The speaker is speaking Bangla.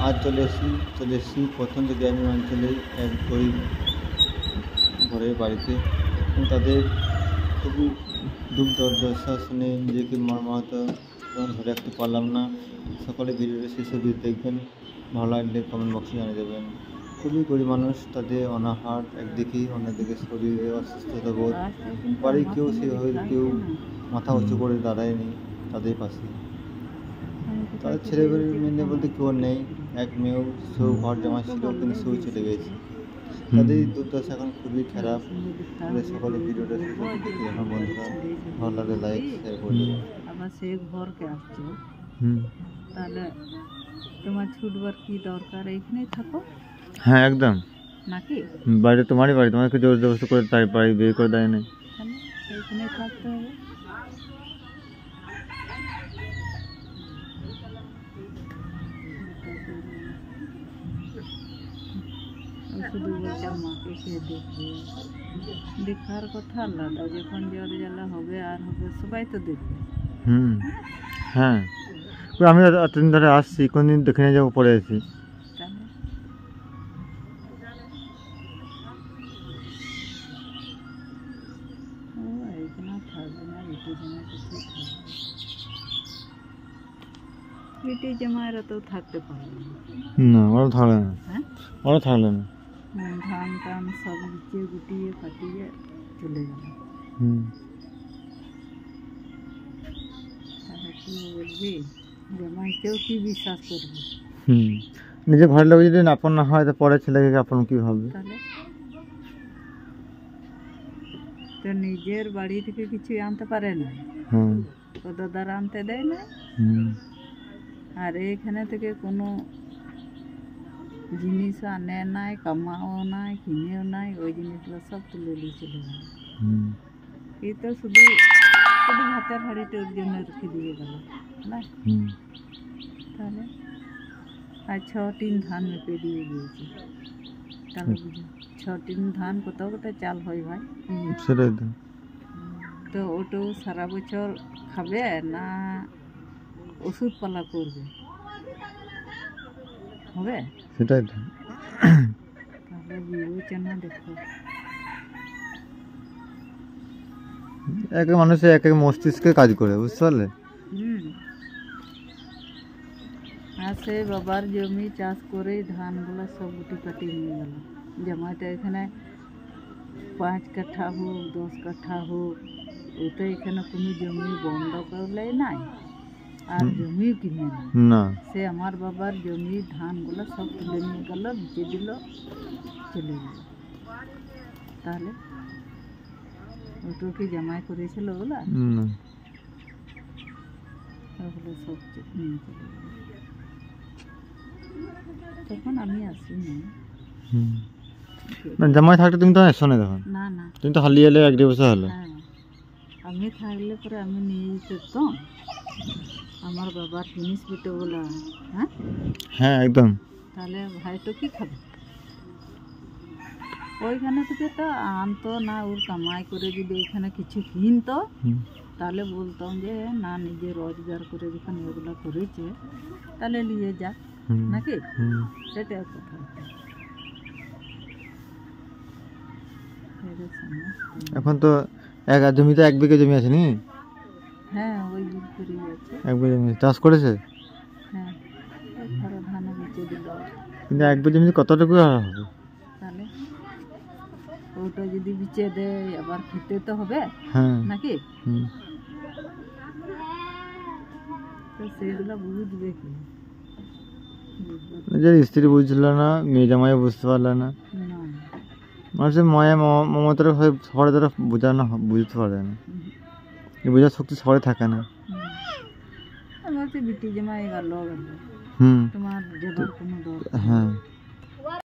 আজ চলে এসেছি প্রত্যন্ত গ্রামীণ অঞ্চলে এক গরিব ঘরের বাড়িতে। তাদের খুবই দুঃখ দুর্দশা শুনে নিজেকে মর্মাহত ধরে রাখতে পারলাম না। সকলে ভিডিওটা শেষ অবধি দেখবেন, ভালো লাগলে কমেন্ট বক্সে জানিয়ে দেবেন। খুবই গরিব মানুষ, তাদের অনাহার একদিকে, অন্যদিকে শরীরে অসুস্থতা বোধ। বাড়ির কেউ সেভাবে কেউ মাথা উঁচু করে দাঁড়ায়নি তাদের পাশে। তাদের ছেলে মেয়ে বলতে কেউ নেই, এক মেয়েও, সেও ঘর জমা ছিল কিন্তু সেও চলে গেছে। তাদের দুর্দশা এখন খুবই খারাপ। সকলে ভিডিওটা দেখে এখন বন্ধুরা ভালো লাগলে লাইক শেয়ার করে দেবেন। আবার সে ঘরকে আসছো, তাহলে তোমার ছুটবার কি দরকার? এইখানেই থাকো। হ্যাঁ একদম, নাকি বাড়ি তোমারই বাড়ি, তোমাকে জোর জবরদস্তি করে তাই বাড়ি বের করে দেয় নাই। এইখানেই থাকতে হবে। শুধু বলছে মাকে খেয়ে দেখবে, দেখার কথা আলাদা, যখন জ্বর জ্বালা হবে আর হবে সবাই তো দেখবে। হ্যাঁ, আমি এতদিন ধরে আসছি, কোনদিন দেখে নিয়ে যাবো পরে আছি। বেটি জামাইরা তো থাকতে পারবে না, ওরা থাকলে না। ওরা থাকলে না, ধান টান সব গুছিয়ে গুটিয়ে কাটিয়ে চলে গেল। তাহলে কি বলবি, জামাইকেও কি বিশ্বাস করবি? নিজের ঘরের লোক যদি আপন না হয়, তো পরে ছেলেকে আপন কি ভাববে? তাহলে তো নিজের বাড়ি থেকে কিছু আনতে পারে না, ও দাদারা আনতে দেয় না। আর এইখানে থেকে কোনো জিনিস আনে নাই, কামাও নাই, কিনেও নাই, ওই জিনিসগুলো সব তুলে নিয়ে চলে গেল। এই তো শুধু ভাতের হাঁড়িটা ওর জন্য রেখে দিয়ে গেল না। তাহলে আর 6 টিন ধান মেপে দিয়ে গিয়েছে, তাহলে বুঝো 6 টিন ধান কত কত চাল হয় ভাই? সেটাই তো ওটাও সারা বছর খাবে না ওষুধ পালা করবে? হবে সেটাই তো। তাহলে বিবেচনা দেখো। এক মানুষের এক এক মস্তিষ্কে কাজ করে, বুঝতে পারলে? আর সে বাবার জমি চাষ করে ধানগুলো সব গুটি কাটি নিয়ে গেল। জামাইটা এখানে 5 কাঠা হোক 10 কাঠা হোক, ও তো এখানে কোনো জমি বন্ধ করলে নাই, আর জমিও কিনে না। সে আমার বাবার জমি ধানগুলো সব তুলে নিয়ে গেল, বিচে দিল, চলে গেল। তাহলে ওটা কি জামাই করেছিল? ওগুলা ওগুলো সব নিয়ে চলে গেল। তখন আমি আসিনি। জামাই থাকতে তুমি তো এসো না তখন? না না, তুমি তো হালিয়ে এলে 1-1.5 বছর হলো। আমি থাকলে পরে আমি নিয়ে যেতাম আমার বাবার জিনিস বিটোগুলা। হ্যাঁ একদম। তাহলে ভাই তো কি খাবে? ওইখানে থেকে তো আনতো না, ওর কামাই করে যদি এখানে কিছু কিনতো, তাহলে বলতাম যে না, নিজে রোজগার করে যখন এগুলো করেছে তাহলে নিয়ে যা, নাকি? সেটাই কথা। এখন তো এক জমিতে 1 বিঘা জমি আছে নি? হ্যাঁ, ওই বিক্রি আছে। 1 বিঘা জমি চাষ করেছে? হ্যাঁ, ধান বেচে দিল। কিন্তু 1 বিঘা জমিতে কতটুকু হবে? তাহলে ওটা যদি বিচে দেয় আবার খেতে তো হবে, নাকি? তো সেগুলো বুঝবে কি? নিজের স্ত্রী বুঝল না, মেয়ে জামাই বুঝতে পারল না। মানুষের মায়া মমতার সবার দ্বারা বোঝানো বুঝতে পারে না, এই বোঝার শক্তি সবাই থাকে না। বিটি জামাই গেল, তোমার যাবার কোনো দরকার। হ্যাঁ।